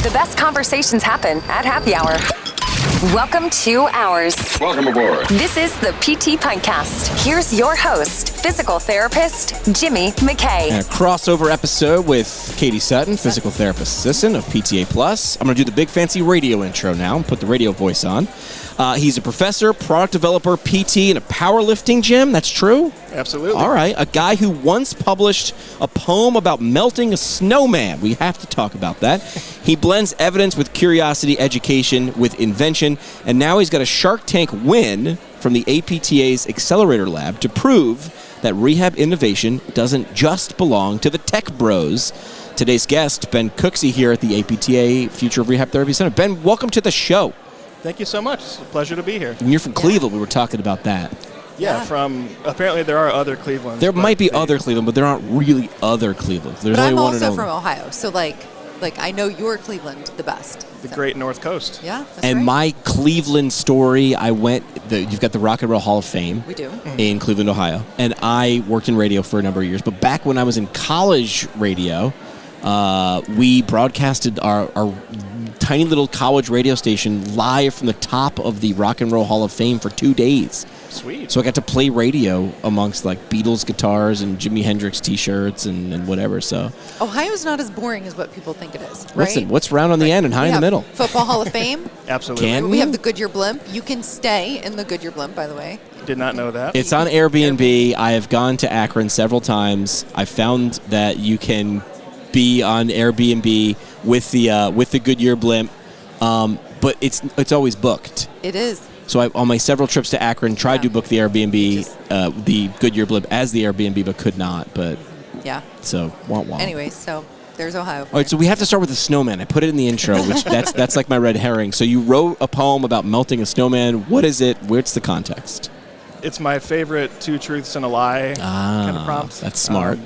The best conversations happen at happy hour. Welcome to Ours. Welcome aboard. This is the PT Pintcast. Here's your host, physical therapist, Jimmy McKay. And a crossover episode with Katie Sutton, physical therapist assistant of PTA Plus. I'm going to do the big fancy radio intro now and put the radio voice on. He's a professor, product developer, PT in a powerlifting gym. That's true? Absolutely. All right. A guy who once published a poem about melting a snowman. We have to talk about that. He blends evidence with curiosity, education with invention, and now he's got a Shark Tank win from the APTA's Accelerator Lab to prove that rehab innovation doesn't just belong to the tech bros. Today's guest, Ben Cooksey, here at the APTA Future of Rehab Therapy Center. Ben, welcome to the show. Thank you so much. It's a pleasure to be here. And you're from Cleveland. We were talking about that. Yeah, apparently there are other Clevelands. There might be other Cleveland, but there aren't really other Clevelands. There's but only I'm one also and from only. Ohio, so like I know your Cleveland the best. The great North Coast. Yeah, that's And right. my Cleveland story, you've got the Rock and Roll Hall of Fame. We do. In Cleveland, Ohio. And I worked in radio for a number of years. But back when I was in college radio, we broadcasted our tiny little college radio station live from the top of the Rock and Roll Hall of Fame for 2 days. Sweet. So I got to play radio amongst like Beatles guitars and Jimi Hendrix t-shirts and whatever. So Ohio's not as boring as what people think it is, right? listen, what's round on the end and high We in the have middle? Football Hall of Fame. Absolutely. Can We have the Goodyear Blimp. You can stay in the Goodyear Blimp, by the way. Did not know that. It's on Airbnb. I have gone to Akron several times. I found that you can be on Airbnb with the Goodyear Blimp, but it's always booked. It is. So on my several trips to Akron, tried to book the Airbnb, the Goodyear Blimp as the Airbnb, but could not. But Yeah. so wah. Anyways, so there's Ohio. All right, so we have to start with the snowman. I put it in the intro, which that's like my red herring. So you wrote a poem about melting a snowman. What is it? What's the context? It's my favorite two truths and a lie kind of prompt. That's smart.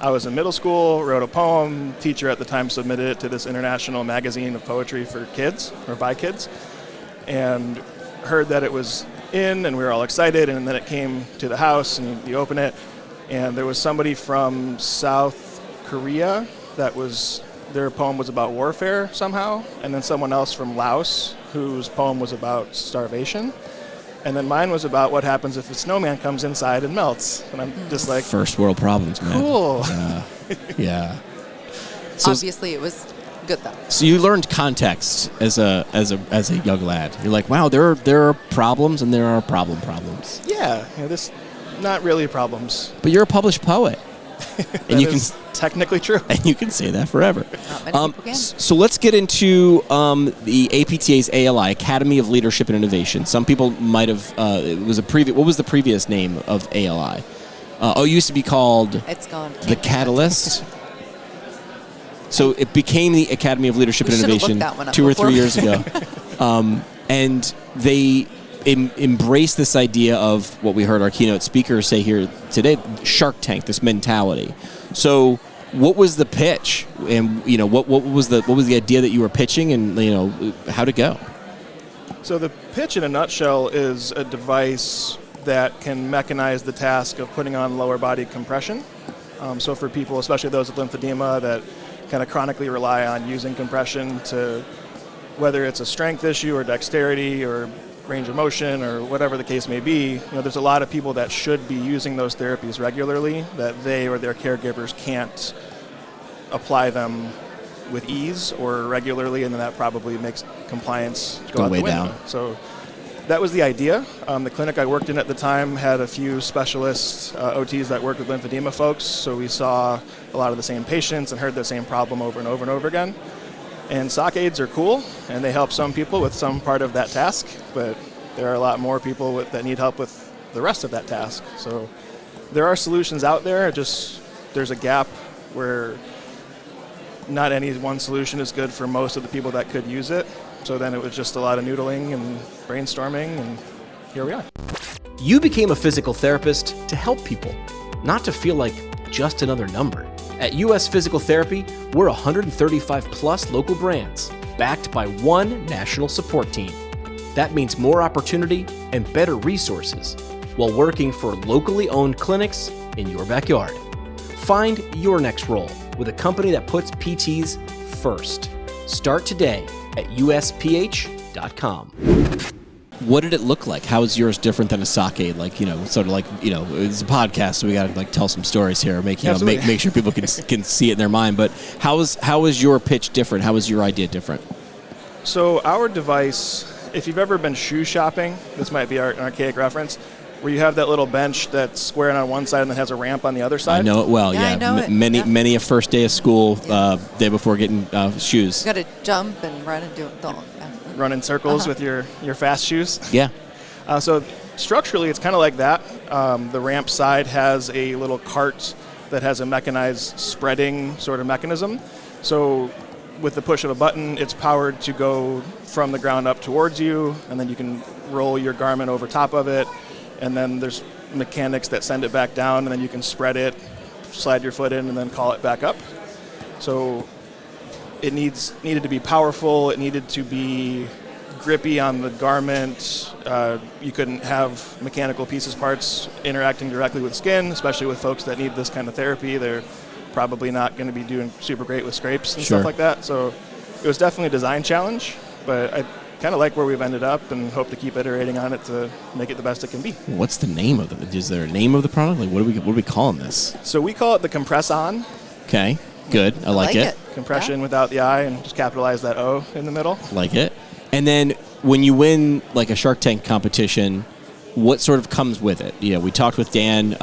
I was in middle school, wrote a poem. Teacher at the time submitted it to this international magazine of poetry for kids, or by kids, and heard that it was in, and we were all excited, and then it came to the house, and you open it, and there was somebody from South Korea their poem was about warfare somehow, and then someone else from Laos whose poem was about starvation, and then mine was about what happens if a snowman comes inside and melts, and I'm just like, First world problems, man. cool. Yeah. So, Obviously, it was good, though. so you learned context as a young lad. You're like, wow, there are problems and there are problems. Yeah, this not really problems. But you're a published poet, and you can technically true. and you can say that forever. Not many people can. So let's get into the APTA's ALI, Academy of Leadership and Innovation. Some people might have what was the previous name of ALI? It used to be called It's gone. the Catalyst. So it became the Academy of Leadership We and should have Innovation looked that one up 2 or before. 3 years ago. And they embrace this idea of what we heard our keynote speaker say here today, Shark Tank, this mentality. So what was the pitch? And what was the idea that you were pitching, and how'd it go? So the pitch in a nutshell is a device that can mechanize the task of putting on lower body compression. So for people, especially those with lymphedema that kind of chronically rely on using compression to, whether it's a strength issue or dexterity or range of motion or whatever the case may be, there's a lot of people that should be using those therapies regularly that they or their caregivers can't apply them with ease or regularly, and then that probably makes compliance go out way the window. down. So that was the idea. The clinic I worked in at the time had a few specialists, OTs that worked with lymphedema folks, so we saw a lot of the same patients and heard the same problem over and over and over again. And sock aids are cool, and they help some people with some part of that task, but there are a lot more people that need help with the rest of that task. So there are solutions out there, just there's a gap where not any one solution is good for most of the people that could use it. So then it was just a lot of noodling and brainstorming, and here we are. You became a physical therapist to help people, not to feel like just another number. At US Physical Therapy, we're 135 plus local brands, backed by one national support team. That means more opportunity and better resources, while working for locally owned clinics in your backyard. Find your next role with a company that puts PTs first. Start today at usph.com. What did it look like? How is yours different than a sake? Like, it's a podcast, so we got to tell some stories here, make sure people can see it in their mind. But how is your pitch different? How is your idea different? So our device, if you've ever been shoe shopping, this might be an archaic reference, where you have that little bench that's square on one side and then has a ramp on the other side. I know it well. Yeah, I know it. Many a first day of school, day before getting shoes. You got to jump and run and do it. Run in circles with your fast shoes. Yeah. So structurally, it's kind of like that. The ramp side has a little cart that has a mechanized spreading sort of mechanism. So with the push of a button, it's powered to go from the ground up towards you, and then you can roll your garment over top of it, and then there's mechanics that send it back down, and then you can spread it, slide your foot in, and then call it back up. So it needed to be powerful. It needed to be grippy on the garment. You couldn't have mechanical pieces parts interacting directly with skin, especially with folks that need this kind of therapy. They're probably not going to be doing super great with scrapes and stuff like that. So it was definitely a design challenge, but I kind of like where we've ended up and hope to keep iterating on it to make it the best it can be. What's the name of it? Is there a name of the product? Like, what are we calling this? So we call it the Compress On. Okay, good. I like it. Compression without the I, and just capitalize that O in the middle. Like it. And then when you win like a Shark Tank competition, what sort of comes with it? We talked with Dan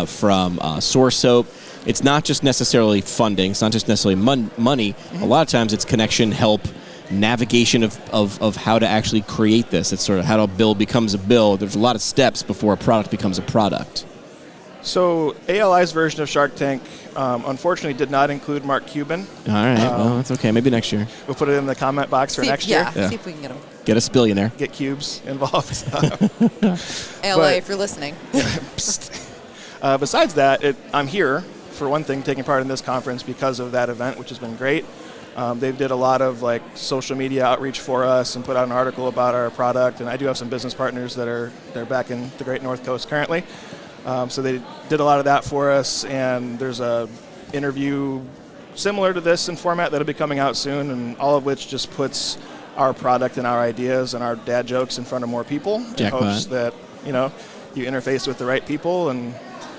from Source Soap. It's not just necessarily funding. It's not just necessarily money. Mm-hmm. A lot of times it's connection, help, navigation of how to actually create this. It's sort of how a build becomes a build. There's a lot of steps before a product becomes a product. So ALI's version of Shark Tank, unfortunately, did not include Mark Cuban. All right, well, that's okay. Maybe next year. We'll put it in the comment box for next year. Yeah, see if we can get them. Get us a billionaire. Get cubes involved. ALI, if you're listening. Besides that, I'm here, for one thing, taking part in this conference because of that event, which has been great. They did a lot of social media outreach for us and put out an article about our product. And I do have some business partners they're back in the Great North Coast currently. So they did a lot of that for us, and there's a interview similar to this in format that'll be coming out soon, and all of which just puts our product and our ideas and our dad jokes in front of more people in hopes that you interface with the right people and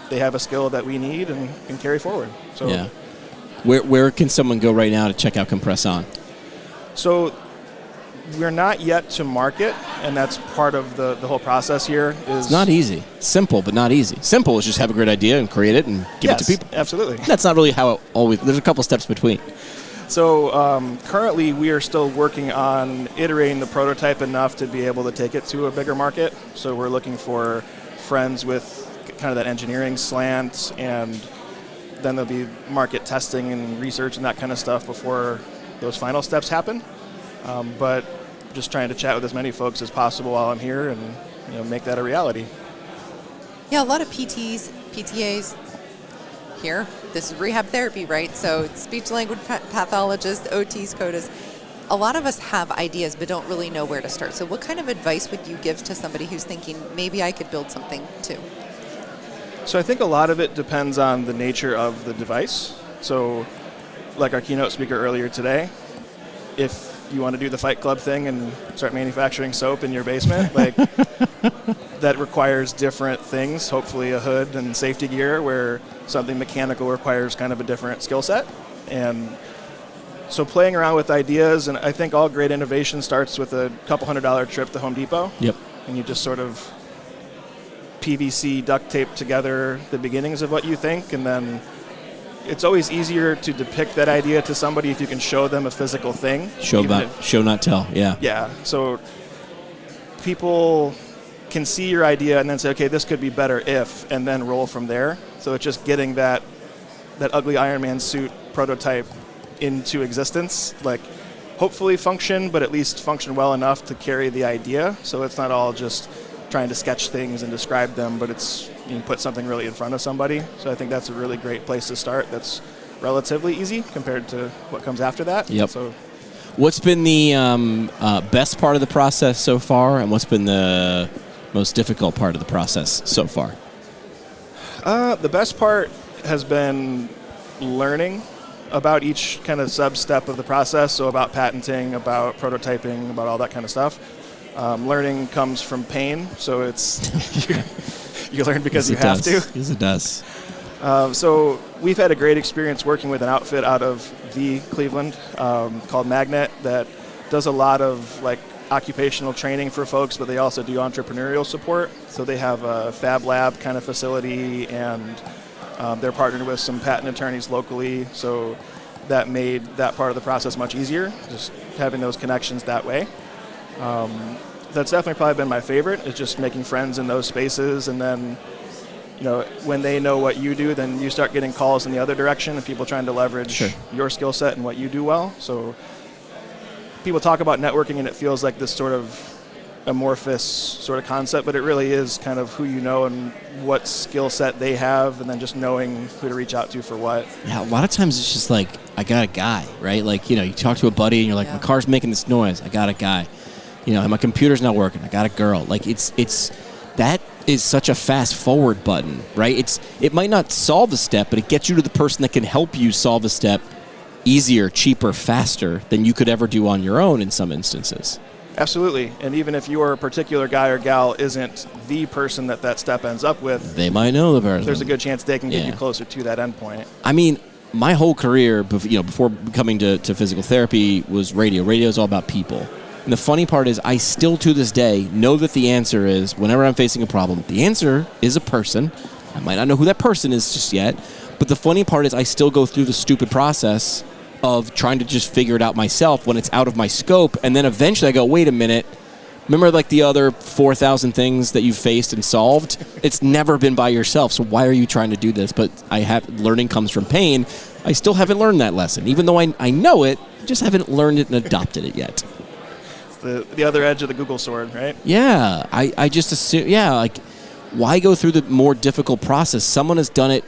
they have a skill that we need and can carry forward. So yeah. Where can someone go right now to check out Compress On? So we're not yet to market, and that's part of the whole process here. It's not easy. Simple, but not easy. Simple is just have a great idea and create it and give it to people. Absolutely. That's not really how it always. There's a couple steps between. So currently we are still working on iterating the prototype enough to be able to take it to a bigger market. So we're looking for friends with kind of that engineering slant, and then there'll be market testing and research and that kind of stuff before those final steps happen. But just trying to chat with as many folks as possible while I'm here and make that a reality. Yeah, a lot of PTs, PTAs here. This is rehab therapy, right? So it's speech language pathologists, OTs, CODAs. A lot of us have ideas but don't really know where to start. So what kind of advice would you give to somebody who's thinking, maybe I could build something too? So I think a lot of it depends on the nature of the device. So like our keynote speaker earlier today, if you want to do the Fight Club thing and start manufacturing soap in your basement, that requires different things, hopefully a hood and safety gear, where something mechanical requires kind of a different skill set. And so playing around with ideas, and I think all great innovation starts with a couple $100 trip to Home Depot. Yep. And you just sort of PVC duct tape together the beginnings of what you think, and then it's always easier to depict that idea to somebody if you can show them a physical thing. Show not tell, yeah. Yeah, so people can see your idea and then say, okay, this could be better if, and then roll from there. So it's just getting that ugly Iron Man suit prototype into existence, hopefully function, but at least function well enough to carry the idea. So it's not all just trying to sketch things and describe them, but it's you can put something really in front of somebody. So I think that's a really great place to start. That's relatively easy compared to what comes after that. Yep. So, what's been the best part of the process so far, and what's been the most difficult part of the process so far? The best part has been learning about each kind of sub-step of the process, so about patenting, about prototyping, about all that kind of stuff. Learning comes from pain, so it's you learn because you have to. Yes, it does. So we've had a great experience working with an outfit out of Cleveland called Magnet that does a lot of like occupational training for folks, but they also do entrepreneurial support. So they have a Fab Lab kind of facility, and they're partnered with some patent attorneys locally. So that made that part of the process much easier, just having those connections that way. That's definitely probably been my favorite, is just making friends in those spaces. And then, when they know what you do, then you start getting calls in the other direction of people trying to leverage your skill set and what you do well. So people talk about networking and it feels like this sort of amorphous sort of concept, but it really is kind of who you know and what skill set they have, and then just knowing who to reach out to for what. Yeah, a lot of times it's just like, I got a guy, right? Like, you talk to a buddy and you're like, my car's making this noise. I got a guy. My computer's not working. I got a girl. Like, it's that is such a fast forward button, right? It might not solve a step, but it gets you to the person that can help you solve a step easier, cheaper, faster than you could ever do on your own in some instances. Absolutely. And even if your particular guy or gal isn't the person that step ends up with, they might know the person. There's a good chance they can get you closer to that endpoint. I mean, my whole career, before coming to physical therapy, was radio. Radio is all about people. And the funny part is I still to this day know that the answer is, whenever I'm facing a problem, the answer is a person. I might not know who that person is just yet, but the funny part is I still go through the stupid process of trying to just figure it out myself when it's out of my scope, and then eventually I go, wait a minute, remember like the other 4,000 things that you've faced and solved? It's never been by yourself, so why are you trying to do this? But learning comes from pain. I still haven't learned that lesson, even though I know it, just haven't learned it and adopted it yet. It's the other edge of the Google sword, right? Yeah, I just assume, like, why go through the more difficult process? Someone has done it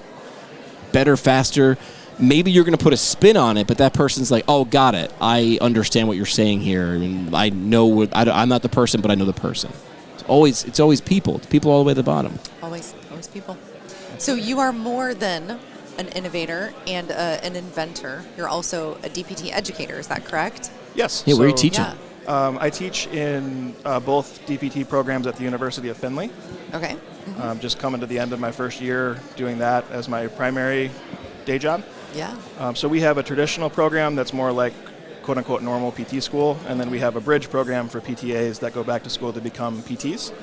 better, faster. Maybe you're going to put a spin on it, but that person's like, oh, got it. I understand what you're saying here. And I know I'm not the person, but I know the person. It's always people. It's people all the way to the bottom. Always people. So you are more than an innovator and an inventor. You're also a DPT educator. Is that correct? Yes. Yeah, where are you teaching? Yeah. I teach in both DPT programs at the University of Findlay. Okay. Mm-hmm. Just coming to the end of my first year doing that as my primary day job. Yeah. So we have a traditional program that's more like quote-unquote normal PT school, and then we have a bridge program for PTAs that go back to school to become PTs.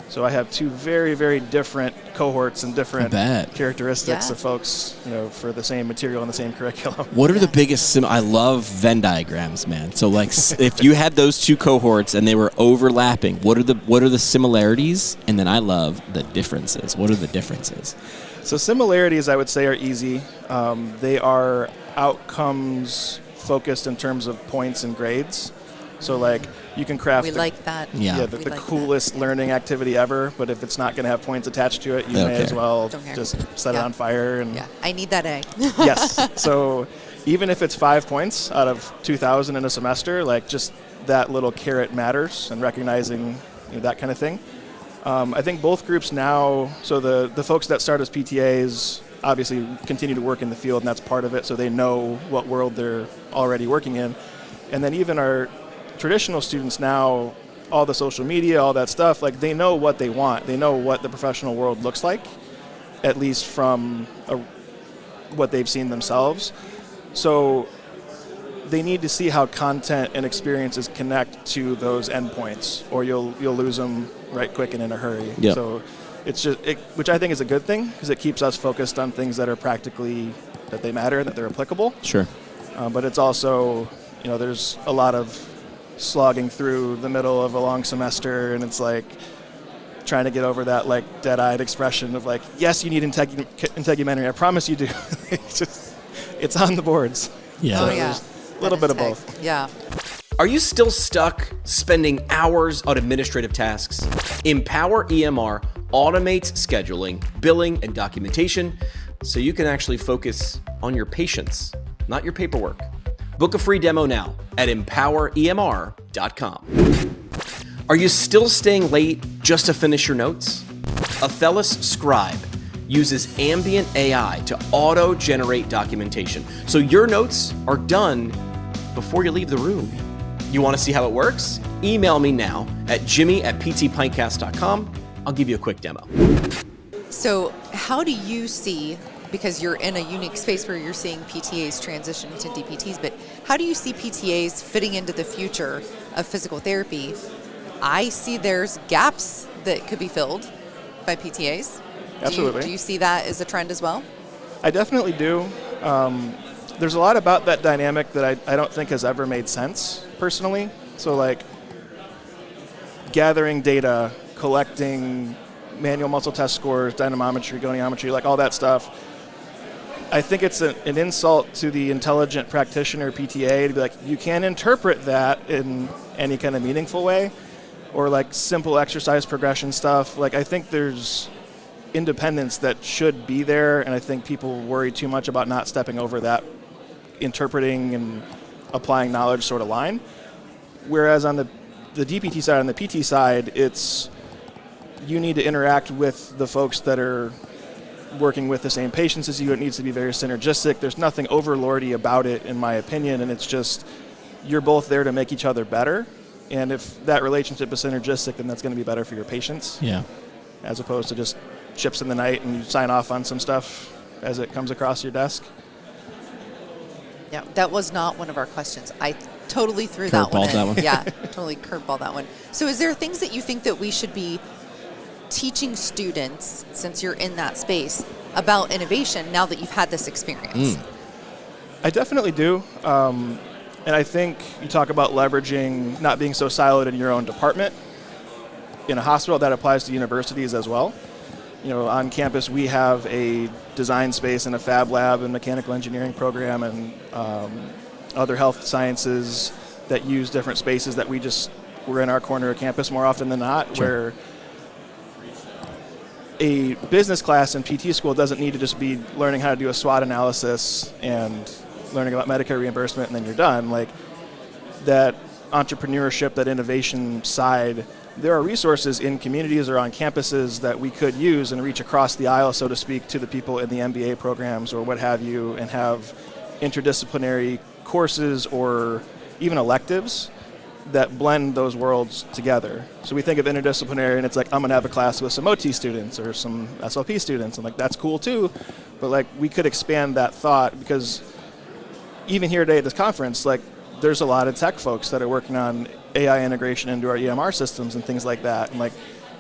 So I have two very, very different cohorts and different characteristics of folks, for the same material and the same curriculum. What are the biggest I love Venn diagrams, man. So like if you had those two cohorts and they were overlapping, what are the similarities? And then I love the differences. What are the differences? So similarities, I would say, are easy. They are outcomes focused in terms of points and grades. So like you can craft the coolest learning activity ever, but if it's not going to have points attached to it, you may as well just set it on fire. And I need that A. Yes. So even if it's 5 points out of 2,000 in a semester, like just that little carrot matters, and recognizing that kind of thing. I think both groups now, so the folks that start as PTAs obviously continue to work in the field, and that's part of it, so they know what world they're already working in. And then even our traditional students now, all the social media, all that stuff, like they know what they want. They know what the professional world looks like, at least from what they've seen themselves. So they need to see how content and experiences connect to those endpoints, or you'll lose them right quick and in a hurry. Yep. So it's just, which I think is a good thing, because it keeps us focused on things that are practically, that they matter, that they're applicable. Sure. But it's also, there's a lot of slogging through the middle of a long semester, and it's like trying to get over that like dead-eyed expression of like, yes, you need integumentary, I promise you do. It's on the boards. Yeah. Oh yeah. A little bit of both. Yeah. Are you still stuck spending hours on administrative tasks? Empower EMR automates scheduling, billing, and documentation so you can actually focus on your patients, not your paperwork. Book a free demo now at empoweremr.com. Are you still staying late just to finish your notes? Aphellis Scribe uses ambient AI to auto-generate documentation. So your notes are done before you leave the room. You want to see how it works? Email me now at jimmy@ptpintcast.com. I'll give you a quick demo. So how do you see, because you're in a unique space where you're seeing PTAs transition to DPTs, but how do you see PTAs fitting into the future of physical therapy? I see there's gaps that could be filled by PTAs. Absolutely. Do you see that as a trend as well? I definitely do. There's a lot about that dynamic that I don't think has ever made sense, personally. So, like, gathering data, collecting manual muscle test scores, dynamometry, goniometry, like all that stuff. I think it's an insult to the intelligent practitioner PTA to be like, you can't interpret that in any kind of meaningful way, or like simple exercise progression stuff. Like, I think there's independence that should be there, and I think people worry too much about not stepping over that interpreting and applying knowledge sort of line. Whereas on the DPT side, on the PT side, it's you need to interact with the folks that are working with the same patients as you. It needs to be very synergistic. There's nothing overlordy about it, in my opinion, and it's just you're both there to make each other better. And if that relationship is synergistic, then that's going to be better for your patients. Yeah. As opposed to just chips in the night and you sign off on some stuff as it comes across your desk. Yeah, that was not one of our questions. I totally threw that one in. That one. Yeah, totally curveball that one. So is there things that you think that we should be teaching students, since you're in that space, about innovation now that you've had this experience? I definitely do. And I think you talk about leveraging, not being so siloed in your own department. In a hospital, that applies to universities as well. You know, on campus, we have a design space and a fab lab and mechanical engineering program and other health sciences that use different spaces that we're in our corner of campus more often than not, where a business class in PT school doesn't need to just be learning how to do a SWOT analysis and learning about Medicare reimbursement and then you're done. Like, that entrepreneurship, that innovation side, there are resources in communities or on campuses that we could use and reach across the aisle, so to speak, to the people in the MBA programs or what have you, and have interdisciplinary courses or even electives that blend those worlds together. So we think of interdisciplinary and it's like, I'm going to have a class with some OT students or some SLP students, and like, that's cool too, but like, we could expand that thought, because even here today at this conference, like, there's a lot of tech folks that are working on AI integration into our EMR systems and things like that. And like,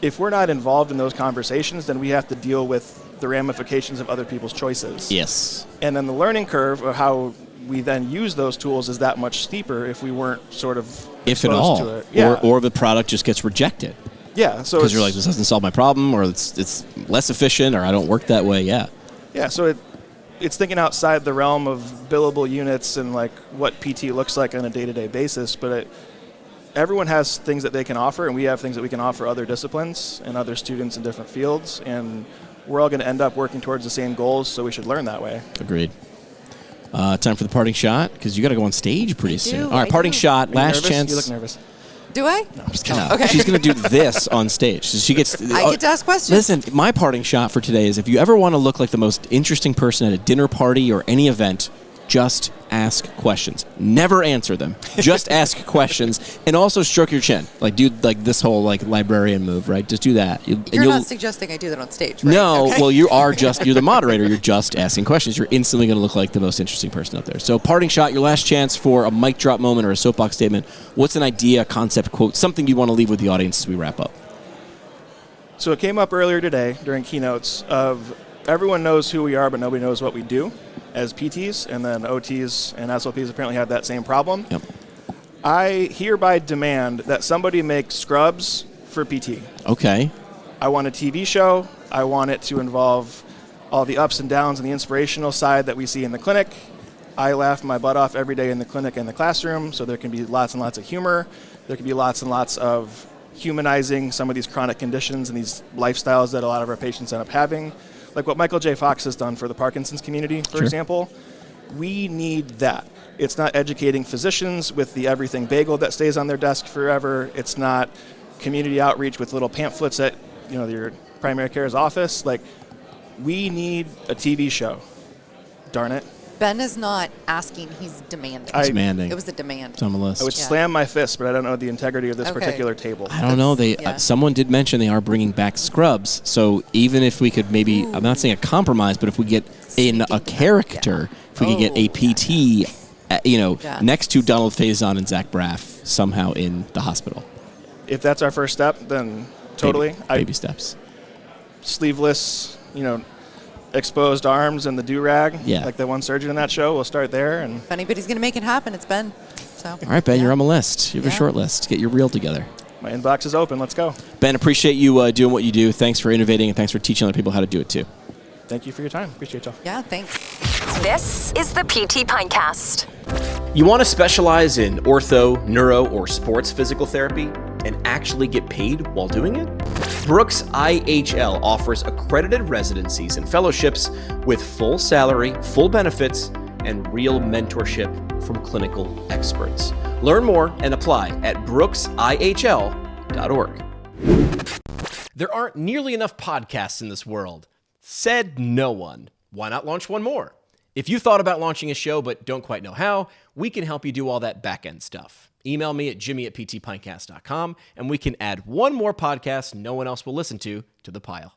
if we're not involved in those conversations, then we have to deal with the ramifications of other people's choices. Yes. And then the learning curve of how we then use those tools is that much steeper if we weren't sort of if at exposed all, to it. Yeah. or the product just gets rejected. Yeah. So Because you're like, this doesn't solve my problem, or it's less efficient, or I don't work that way. Yeah. Yeah. So it's thinking outside the realm of billable units and like what PT looks like on a day-to-day basis, but everyone has things that they can offer, and we have things that we can offer other disciplines and other students in different fields, and we're all going to end up working towards the same goals, so we should learn that way. Agreed. Time for the parting shot, because you got to go on stage pretty soon. All right, I parting do. shot, Are you last nervous? chance. You look nervous. Do I? No, I'm just kidding. No, she's going to do this on stage. So she gets. I get to ask questions. Listen, my parting shot for today is, if you ever want to look like the most interesting person at a dinner party or any event, just ask questions. Never answer them. Just ask questions, and also stroke your chin. Like, do like this whole like librarian move, right? Just do that. You're not suggesting I do that on stage, right? No, Okay. well, you're the moderator. You're just asking questions. You're instantly going to look like the most interesting person out there. So, parting shot, your last chance for a mic drop moment or a soapbox statement. What's an idea, concept, quote, something you want to leave with the audience as we wrap up? So it came up earlier today during keynotes of everyone knows who we are, but nobody knows what we do as PTs, and then OTs and SLPs apparently have that same problem. Yep. I hereby demand that somebody make scrubs for PT. Okay. I want a TV show. I want it to involve all the ups and downs and the inspirational side that we see in the clinic. I laugh my butt off every day in the clinic and the classroom, so there can be lots and lots of humor. There can be lots and lots of humanizing some of these chronic conditions and these lifestyles that a lot of our patients end up having. Like what Michael J. Fox has done for the Parkinson's community, for example. We need that. It's not educating physicians with the everything bagel that stays on their desk forever. It's not community outreach with little pamphlets at your primary care's office. Like, We need a TV show. Darn it. Ben is not asking, he's demanding. Demanding. It was a demand. It's on the list. I would slam my fist, but I don't know the integrity of this Okay. particular table. I don't know. They Yeah. someone did mention they are bringing back Scrubs. So even if we could maybe, I'm not saying a compromise, but if we get a character, if we could get a PT, next to Donald Faison and Zach Braff somehow in the hospital. If that's our first step, then totally. Baby steps. Sleeveless, exposed arms and the do-rag, Yeah. like the one surgeon in that show. We'll start there. And If anybody's going to make it happen, it's Ben. So. All right, Ben, yeah. you're on the list. You have a Yeah. short list. Get your reel together. my inbox is open. Let's go. Ben, appreciate you doing what you do. Thanks for innovating, and thanks for teaching other people how to do it too. Thank you for your time. Appreciate y'all. Yeah, thanks. This is the PT Pinecast. You want to specialize in ortho, neuro, or sports physical therapy and actually get paid while doing it? Brooks IHL offers accredited residencies and fellowships with full salary, full benefits, and real mentorship from clinical experts. Learn more and apply at brooksihl.org. There aren't nearly enough podcasts in this world. Said no one. Why not launch one more? If you thought about launching a show but don't quite know how, we can help you do all that back-end stuff. Email me at jimmy@ptpintcast.com and we can add one more podcast no one else will listen to the pile.